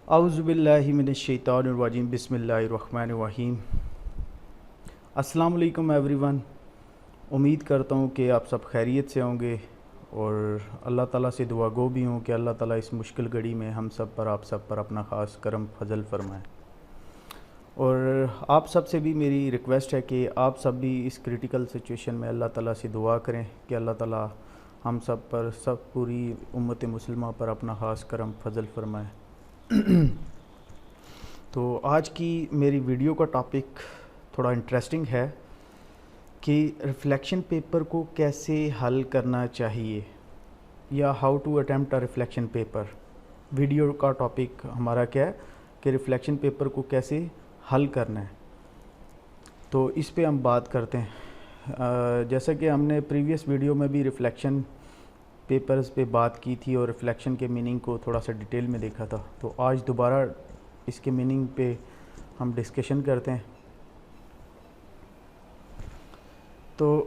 اعوذ باللہ من الشیطان الرجیم بسم اللہ الرحمن الرحیم۔ السلام علیکم ایوری ون۔ امید کرتا ہوں کہ آپ سب خیریت سے ہوں گے اور اللہ تعالیٰ سے دعا گو بھی ہوں کہ اللہ تعالیٰ اس مشکل گھڑی میں ہم سب پر آپ سب پر اپنا خاص کرم فضل فرمائے۔ اور آپ سب سے بھی میری ریکویسٹ ہے کہ آپ سب بھی اس کریٹیکل سچویشن میں اللہ تعالیٰ سے دعا کریں کہ اللہ تعالیٰ ہم سب پر پوری امت مسلمہ پر اپنا خاص کرم فضل فرمائے۔ تو آج کی میری ویڈیو کا ٹاپک تھوڑا انٹرسٹنگ ہے کہ ریفلیکشن پیپر کو کیسے حل کرنا چاہیے یا how to attempt a reflection paper. Video کا ٹاپک ہمارا کیا ہے کہ ریفلیکشن پیپر کو کیسے حل کرنا ہے، تو اس پہ ہم بات کرتے ہیں۔ جیسا کہ ہم نے پریویس ویڈیو میں بھی ریفلیکشن پیپرز پہ بات کی تھی اور ریفلیکشن کے میننگ کو تھوڑا سا ڈیٹیل میں دیکھا تھا، تو آج دوبارہ اس کے میننگ پہ ہم ڈسکشن کرتے ہیں۔ تو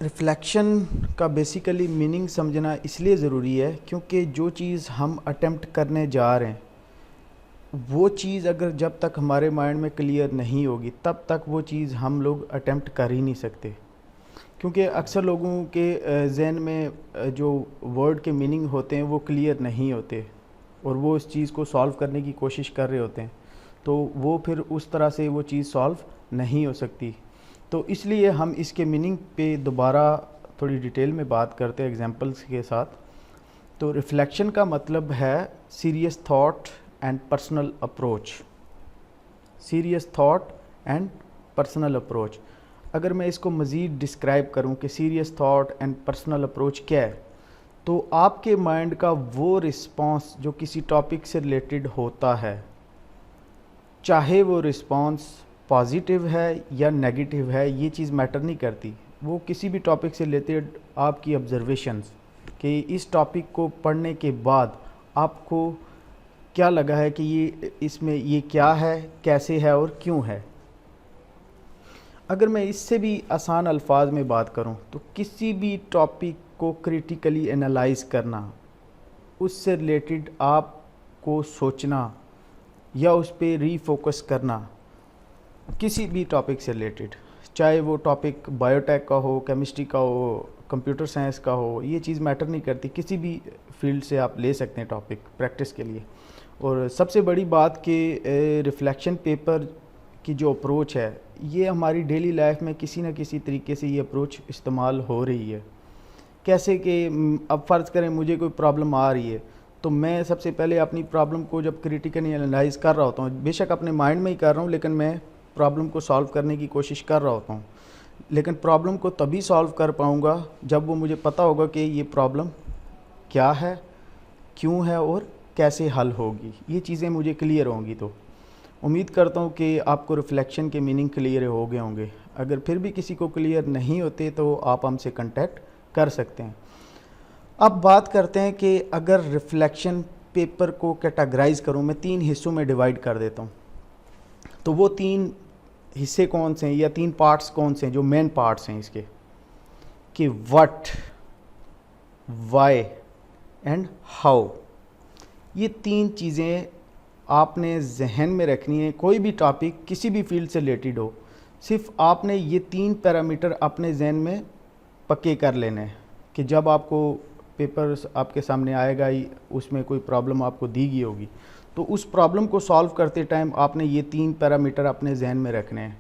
ریفلیکشن کا بیسیکلی میننگ سمجھنا اس لیے ضروری ہے کیونکہ جو چیز ہم اٹیمپٹ کرنے جا رہے ہیں وہ چیز اگر جب تک ہمارے مائنڈ میں کلیئر نہیں ہوگی تب تک وہ چیز ہم لوگ اٹیمپٹ کر ہی نہیں سکتے، کیونکہ اکثر لوگوں کے ذہن میں جو ورڈ کے میننگ ہوتے ہیں وہ کلیئر نہیں ہوتے اور وہ اس چیز کو سالو کرنے کی کوشش کر رہے ہوتے ہیں، تو وہ پھر اس طرح سے وہ چیز سالو نہیں ہو سکتی۔ تو اس لیے ہم اس کے میننگ پہ دوبارہ تھوڑی ڈیٹیل میں بات کرتے ہیں ایگزامپلس کے ساتھ۔ تو ریفلیکشن کا مطلب ہے serious thought and personal approach. Serious thought and personal approach, اگر میں اس کو مزید ڈسکرائب کروں کہ serious thought and personal approach کیا ہے، تو آپ کے مائنڈ کا وہ رسپانس جو کسی ٹاپک سے ریلیٹڈ ہوتا ہے، چاہے وہ رسپانس پازیٹیو ہے یا نیگیٹیو ہے، یہ چیز میٹر نہیں کرتی، وہ کسی بھی ٹاپک سے ریلیٹڈ آپ کی آبزرویشنز کہ اس ٹاپک کو پڑھنے کے بعد آپ کو کیا لگا ہے کہ یہ اس میں یہ کیا ہے، کیسے ہے اور کیوں ہے۔ اگر میں اس سے بھی آسان الفاظ میں بات کروں تو کسی بھی ٹاپک کو کریٹیکلی انالائز کرنا، اس سے ریلیٹڈ آپ کو سوچنا یا اس پہ ری فوکس کرنا، کسی بھی ٹاپک سے ریلیٹڈ، چاہے وہ ٹاپک بایو ٹیک کا ہو، کیمسٹری کا ہو، کمپیوٹر سائنس کا ہو، یہ چیز میٹر نہیں کرتی، کسی بھی فیلڈ سے آپ لے سکتے ہیں ٹاپک پریکٹس کے لیے۔ اور سب سے بڑی بات کہ ریفلیکشن پیپر کی جو اپروچ ہے یہ ہماری ڈیلی لائف میں کسی نہ کسی طریقے سے یہ اپروچ استعمال ہو رہی ہے۔ کیسے کہ اب فرض کریں مجھے کوئی پرابلم آ رہی ہے تو میں سب سے پہلے اپنی پرابلم کو جب کریٹیکلی انالائز کر رہا ہوتا ہوں، بے شک اپنے مائنڈ میں ہی کر رہا ہوں لیکن میں پرابلم کو سالو کرنے کی کوشش کر رہا ہوتا ہوں، لیکن پرابلم کو تبھی سالو کر پاؤں گا جب وہ مجھے پتہ ہوگا کہ یہ پرابلم کیا ہے، کیوں ہے اور کیسے حل ہوگی، یہ چیزیں مجھے کلیئر ہوں گی۔ تو امید کرتا ہوں کہ آپ کو ریفلیکشن کے میننگ کلیئر ہو گئے ہوں گے، اگر پھر بھی کسی کو کلیئر نہیں ہوتے تو آپ ہم سے کنٹیکٹ کر سکتے ہیں۔ اب بات کرتے ہیں کہ اگر ریفلیکشن پیپر کو کیٹاگرائز کروں، میں 3 حصوں میں ڈیوائڈ کر دیتا ہوں، تو وہ 3 حصے کون سے ہیں یا 3 پارٹس کون سے ہیں جو مین پارٹس ہیں اس کے، کہ وٹ، وائی اینڈ ہاؤ۔ یہ 3 چیزیں آپ نے ذہن میں رکھنی ہے، کوئی بھی ٹاپک کسی بھی فیلڈ سے ریلیٹڈ ہو، صرف آپ نے یہ 3 پیرامیٹر اپنے ذہن میں پکے کر لینے ہیں کہ جب آپ کو پیپر آپ کے سامنے آئے گا، اس میں کوئی پرابلم آپ کو دی گئی ہوگی تو اس پرابلم کو سالو کرتے ٹائم آپ نے یہ 3 پیرامیٹر اپنے ذہن میں رکھنے ہیں،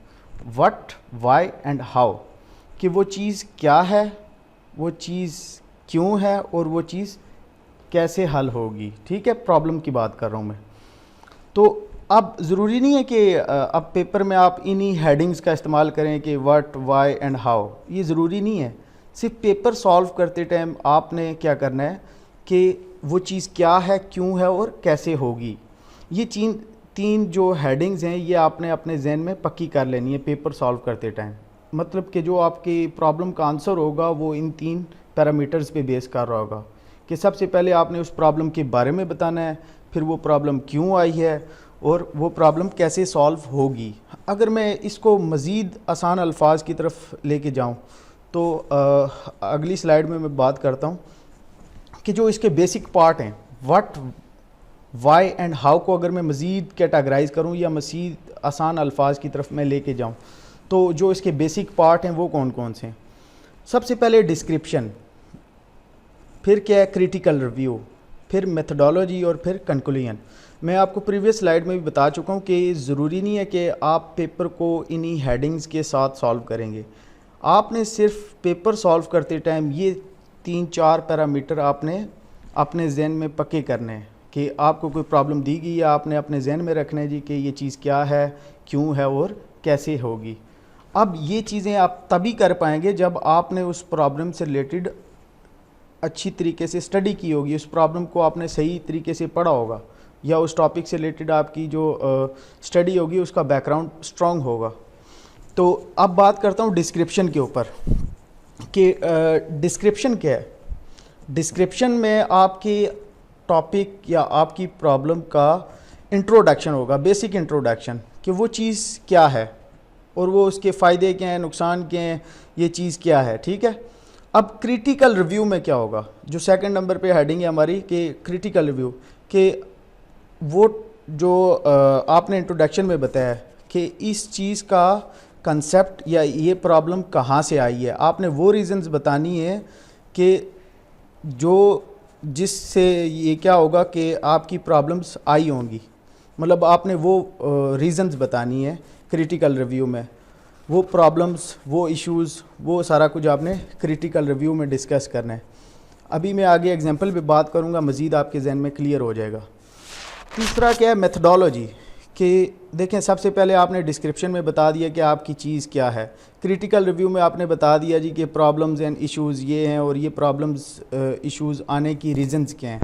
وٹ، وائی اینڈ ہاؤ، کہ وہ چیز کیا ہے، وہ چیز کیوں ہے اور وہ چیز کیسے حل ہوگی۔ ٹھیک ہے، پرابلم کی بات کر رہا ہوں میں۔ تو اب ضروری نہیں ہے کہ اب پیپر میں آپ انہی ہیڈنگز کا استعمال کریں کہ وٹ، وائی اینڈ ہاؤ، یہ ضروری نہیں ہے، صرف پیپر سالو کرتے ٹائم آپ نے کیا کرنا ہے کہ وہ چیز کیا ہے، کیوں ہے اور کیسے ہوگی، یہ 3 جو ہیڈنگز ہیں یہ آپ نے اپنے ذہن میں پکی کر لینی ہے پیپر سالو کرتے ٹائم۔ مطلب کہ جو آپ کی پرابلم کا آنسر ہوگا وہ ان 3 پیرامیٹرز پہ بیس کر رہا ہوگا کہ سب سے پہلے آپ نے اس پرابلم کے بارے میں بتانا ہے، پھر وہ پرابلم کیوں آئی ہے اور وہ پرابلم کیسے سالو ہوگی۔ اگر میں اس کو مزید آسان الفاظ کی طرف لے کے جاؤں تو اگلی سلائیڈ میں بات کرتا ہوں کہ جو اس کے بیسک پارٹ ہیں، وٹ، وائی اینڈ ہاؤ کو اگر میں مزید کیٹاگرائز کروں یا مزید آسان الفاظ کی طرف میں لے کے جاؤں تو جو اس کے بیسک پارٹ ہیں وہ کون کون سے ہیں؟ سب سے پہلے ڈسکرپشن، پھر کیا ہے کریٹیکل ریویو، پھر میتھڈالوجی اور پھر کنکلوژن۔ میں آپ کو پریویس سلائیڈ میں بھی بتا چکا ہوں کہ ضروری نہیں ہے کہ آپ پیپر کو انہی ہیڈنگز کے ساتھ سالو کریں گے. آپ نے صرف پیپر سالو کرتے ٹائم یہ 3-4 پیرامیٹر آپ نے اپنے ذہن میں پکے کرنے ہیں کہ آپ کو کوئی پرابلم دی گئی ہے، آپ نے اپنے ذہن میں رکھنا ہے جی کہ یہ چیز کیا ہے، کیوں ہے اور کیسے ہوگی. اب یہ چیزیں آپ تبھی کر پائیں گے جب آپ نے اس پرابلم سے ریلیٹڈ اچھی طریقے سے اسٹڈی کی ہوگی، اس پرابلم کو آپ نے صحیح طریقے سے پڑھا ہوگا، یا اس ٹاپک سے ریلیٹڈ آپ کی جو اسٹڈی ہوگی اس کا بیک گراؤنڈ اسٹرانگ ہوگا. تو اب بات کرتا ہوں ڈسکرپشن کے اوپر کہ ڈسکرپشن کیا ہے. ڈسکرپشن میں آپ کی ٹاپک یا آپ کی پرابلم کا انٹروڈکشن ہوگا، بیسک انٹروڈکشن کہ وہ چیز کیا ہے اور وہ اس کے فائدے کیا ہیں، نقصان کیا ہیں، یہ چیز کیا ہے. ٹھیک ہے. اب کریٹیکل ریویو میں کیا ہوگا، جو سیکنڈ نمبر پہ ہیڈنگ ہے ہماری کہ کریٹیکل ریویو، کہ وہ جو آپ نے انٹروڈکشن میں بتایا کہ اس چیز کا کنسیپٹ یا یہ پرابلم کہاں سے آئی ہے. آپ نے وہ ریزنز بتانی ہے کہ جس سے یہ کیا ہوگا کہ آپ کی پرابلمس آئی ہوں گی، مطلب آپ نے وہ ریزنز بتانی ہے کریٹیکل ریویو میں، وہ پرابلمس، وہ ایشوز، وہ سارا کچھ آپ نے کریٹیکل ریویو میں ڈسکس کرنا ہے. ابھی میں آگے ایگزامپل پہ بات کروں گا، مزید آپ کے ذہن میں کلیئر ہو جائے گا. تیسرا کیا ہے میتھڈالوجی، کہ دیکھیں سب سے پہلے آپ نے ڈسکرپشن میں بتا دیا کہ آپ کی چیز کیا ہے. کریٹیکل ریویو میں آپ نے بتا دیا جی کہ پرابلمز اینڈ ایشوز یہ ہیں اور یہ پرابلمز ایشوز آنے کی ریزنز کیا ہیں.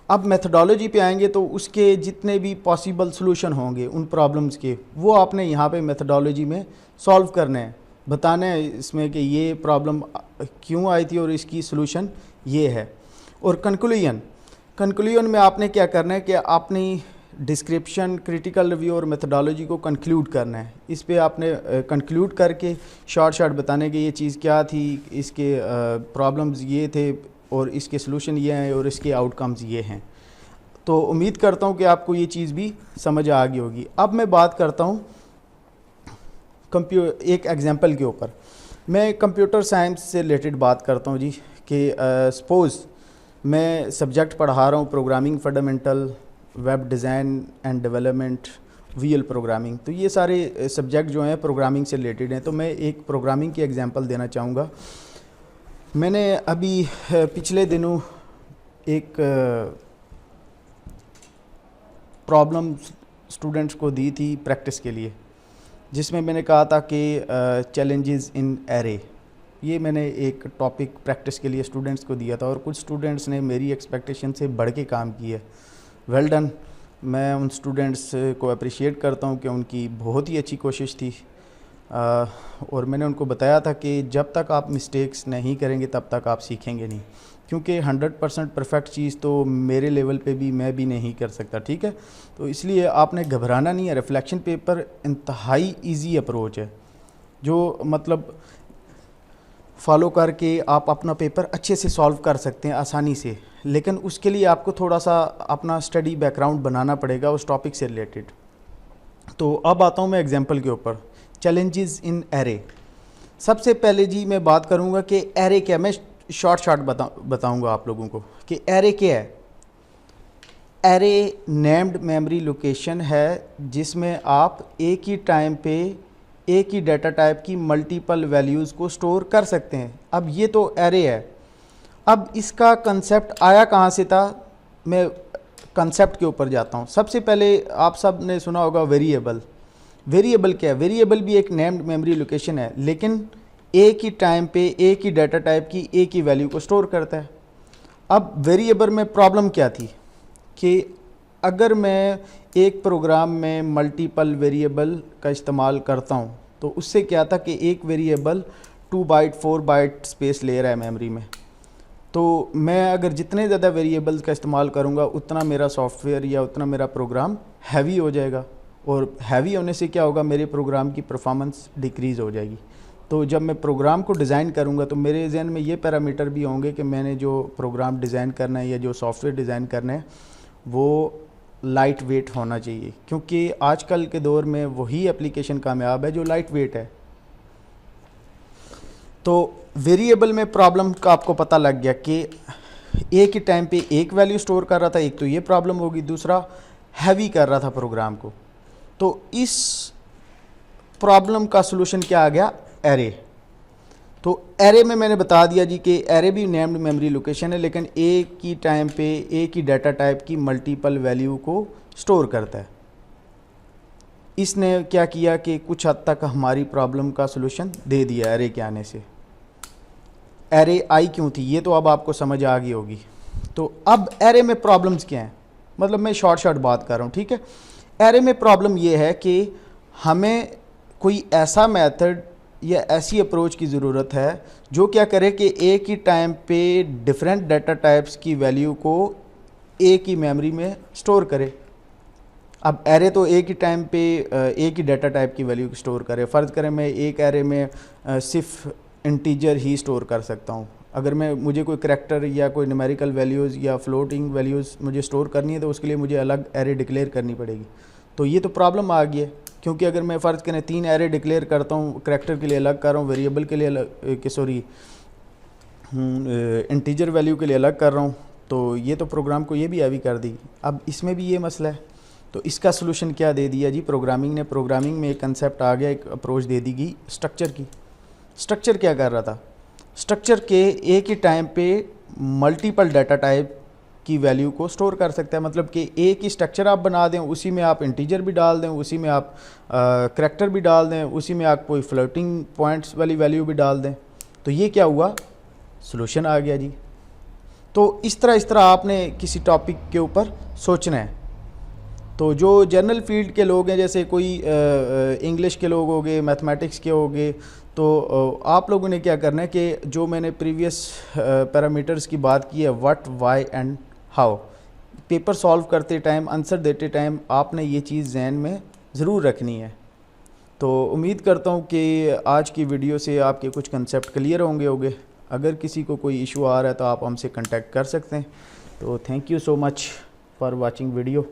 اب میتھڈالوجی پہ آئیں گے تو اس کے جتنے بھی پاسیبل سلوشن ہوں گے ان پرابلمز کے، وہ آپ نے یہاں پہ میتھڈالوجی میں سالو کرنے ہیں، بتانا ہے اس میں کہ یہ پرابلم کیوں آئی تھی اور اس کی سلوشن یہ ہے. اور کنکلوژن میں آپ نے کیا کرنا ہے کہ اپنی ڈسکرپشن، کریٹیکل ریویو اور میتھڈالوجی کو کنکلیوڈ کرنا ہے. اس پہ آپ نے کنکلیوڈ کر کے شارٹ بتانے کہ یہ چیز کیا تھی، اس کے پرابلمز یہ تھے اور اس کے سلوشن یہ ہیں اور اس کے آؤٹ کمز یہ ہیں. تو امید کرتا ہوں کہ آپ کو یہ چیز بھی سمجھ آ گئی ہوگی. اب میں بات کرتا ہوں ایک ایگزامپل کے اوپر. میں کمپیوٹر سائنس سے ریلیٹڈ بات کرتا ہوں جی کہ سپوز میں سبجیکٹ پڑھا رہا ہوں programming fundamental, web design and development, V L programming. تو یہ سارے سبجیکٹ جو ہیں پروگرامنگ سے ریلیٹڈ ہیں. تو میں ایک پروگرامنگ کی ایگزامپل دینا چاہوں گا. میں نے ابھی پچھلے دنوں ایک پرابلم اسٹوڈنٹس کو دی تھی پریکٹس کے لیے، جس میں نے کہا تھا کہ چیلنجز ان ایرے. یہ میں نے ایک ٹاپک پریکٹس کے لیے اسٹوڈنٹس کو دیا تھا اور کچھ اسٹوڈنٹس نے میری ایکسپیکٹیشن سے بڑھ کے کام کیا. Well done. میں ان اسٹوڈنٹس کو اپریشیٹ کرتا ہوں کہ ان کی بہت ہی اچھی کوشش تھی، اور میں نے ان کو بتایا تھا کہ جب تک آپ مسٹیکس نہیں کریں گے تب تک آپ سیکھیں گے نہیں، کیونکہ 100% پرفیکٹ چیز تو میرے لیول پہ بھی میں بھی نہیں کر سکتا. ٹھیک ہے. تو اس لیے آپ نے گھبرانا نہیں ہے. ریفلیکشن پیپر انتہائی ایزی اپروچ ہے جو مطلب فالو کر کے آپ اپنا پیپر اچھے سے سالو کر سکتے ہیں آسانی سے، لیکن اس کے لیے آپ کو تھوڑا سا اپنا اسٹڈی بیک گراؤنڈ بنانا پڑے گا اس ٹاپک سے ریلیٹڈ. تو اب آتا ہوں میں ایگزامپل کے اوپر. Challenges in array. سب سے پہلے جی میں بات کروں گا کہ ایرے کیا، میں شارٹ بتاؤں گا آپ لوگوں کو کہ ایرے کیا ہے. ایرے نیمڈ میموری لوکیشن ہے جس میں آپ ایک ہی ٹائم پہ ایک ہی ڈیٹا ٹائپ کی ملٹیپل ویلیوز کو سٹور کر سکتے ہیں. اب یہ تو ایرے ہے. اب اس کا کنسیپٹ آیا کہاں سے تھا، میں کنسیپٹ کے اوپر جاتا ہوں. سب سے پہلے آپ سب نے سنا ہوگا ویریبل. ویریبل کیا ہے؟ ویریبل بھی ایک نیمڈ میموری لوکیشن ہے، لیکن ایک ہی ٹائم پہ ایک ہی ڈیٹا ٹائپ کی ایک ہی ویلیو کو سٹور کرتا ہے. اب ویریبل میں پرابلم کیا تھی کہ اگر میں ایک پروگرام میں ملٹیپل ویریبل کا استعمال کرتا ہوں تو اس سے کیا تھا کہ ایک ویریبل 2 بائٹ 4 بائٹ اسپیس لے رہا ہے میموری میں. تو میں اگر جتنے زیادہ ویریبلز کا استعمال کروں گا اتنا میرا سافٹ ویئر یا اتنا میرا پروگرام ہیوی ہو جائے گا، اور ہیوی ہونے سے کیا ہوگا، میرے پروگرام کی پرفارمنس ڈیکریز ہو جائے گی. تو جب میں پروگرام کو ڈیزائن کروں گا تو میرے ذہن میں یہ پیرامیٹر بھی ہوں گے کہ میں نے جو پروگرام ڈیزائن کرنا ہے یا جو سافٹ ویئر ڈیزائن کرنا ہے وہ لائٹ ویٹ ہونا چاہیے، کیونکہ آج کل کے دور میں وہی اپلیکیشن کامیاب ہے جو لائٹ ویٹ ہے۔ تو ویریبل میں پرابلم کا آپ کو پتہ لگ گیا کہ ایک ہی ٹائم پہ ایک ویلیو سٹور کر رہا تھا، ایک تو یہ پرابلم ہوگی، دوسرا ہیوی کر رہا تھا پروگرام کو۔ تو اس پرابلم کا سلوشن کیا آ گیا؟ ایرے۔ تو ایرے میں نے بتا دیا جی کہ ایرے بھی نیمڈ میموری لوکیشن ہے، لیکن ایک ہی ٹائم پہ ایک ہی ڈیٹا ٹائپ کی ملٹیپل ویلیو کو سٹور کرتا ہے۔ اس نے کیا کیا کہ کچھ حد تک ہماری پرابلم کا سلوشن دے دیا ایرے کے آنے سے۔ ایرے آئی کیوں تھی یہ تو اب آپ کو سمجھ آ گئی ہوگی۔ تو اب ایرے میں پرابلمز کیا ہیں، مطلب میں شارٹ بات کر رہا ہوں، ٹھیک ہے۔ ایرے میں پرابلم یہ ہے کہ ہمیں کوئی ایسا میتھڈ یا ایسی اپروچ کی ضرورت ہے جو کیا کرے کہ ایک ہی ٹائم پہ ڈیفرنٹ ڈیٹا ٹائپس کی ویلیو کو ایک ہی میموری میں سٹور کرے۔ اب ایرے تو ایک ہی ٹائم پہ ایک ہی ڈیٹا ٹائپ کی ویلیو کو سٹور کرے۔ فرض کریں میں ایک ایرے میں صرف انٹیجر ہی سٹور کر سکتا ہوں۔ اگر مجھے کوئی کریکٹر یا کوئی نیومیریکل ویلیوز یا فلوٹنگ ویلیوز مجھے سٹور کرنی ہے تو اس کے لیے مجھے الگ ایرے ڈکلیئر کرنی پڑے گی۔ تو یہ تو پرابلم آ گئی ہے، کیونکہ اگر میں فرض کریں 3 ایرے ڈکلیئر کرتا ہوں، کریکٹر کے لیے الگ کر رہا ہوں، ویریبل کے لیے انٹیجر ویلیو کے لیے الگ کر رہا ہوں، تو یہ تو پروگرام کو یہ بھی ہیوی کر دی۔ اب اس میں بھی یہ مسئلہ ہے، تو اس کا سلوشن کیا دے دیا جی پروگرامنگ نے؟ پروگرامنگ میں ایک کنسیپٹ آ گیا، ایک اپروچ دے دی گئی اسٹرکچر کی۔ اسٹرکچر کیا کر رہا تھا؟ اسٹرکچر کے ایک ہی ٹائم پہ ملٹیپل ڈیٹا ٹائپ کی ویلیو کو سٹور کر سکتا ہے، مطلب کہ ایک ہی اسٹرکچر آپ بنا دیں، اسی میں آپ انٹیجر بھی ڈال دیں، اسی میں آپ کریکٹر بھی ڈال دیں، اسی میں آپ کوئی فلوٹنگ پوائنٹس والی ویلیو بھی ڈال دیں۔ تو یہ کیا ہوا؟ سلوشن آ گیا جی۔ تو اس طرح آپ نے کسی ٹاپک کے اوپر سوچنا ہے۔ تو جو جنرل فیلڈ کے لوگ ہیں، جیسے کوئی انگلش کے لوگ ہو گئے، میتھمیٹکس کے ہو گئے، تو آپ لوگوں نے کیا کرنا ہے کہ جو میں نے پریویس پیرامیٹرز کی بات کی ہے، what, why and how, paper solve کرتے ٹائم، آنسر دیتے ٹائم آپ نے یہ چیز ذہن میں ضرور رکھنی ہے۔ تو امید کرتا ہوں کہ آج کی ویڈیو سے آپ کے کچھ کنسیپٹ کلیئر ہوگے۔ اگر کسی کو کوئی ایشو آ رہا ہے تو آپ ہم سے کنٹیکٹ کر سکتے ہیں۔ تو thank you so much for watching video.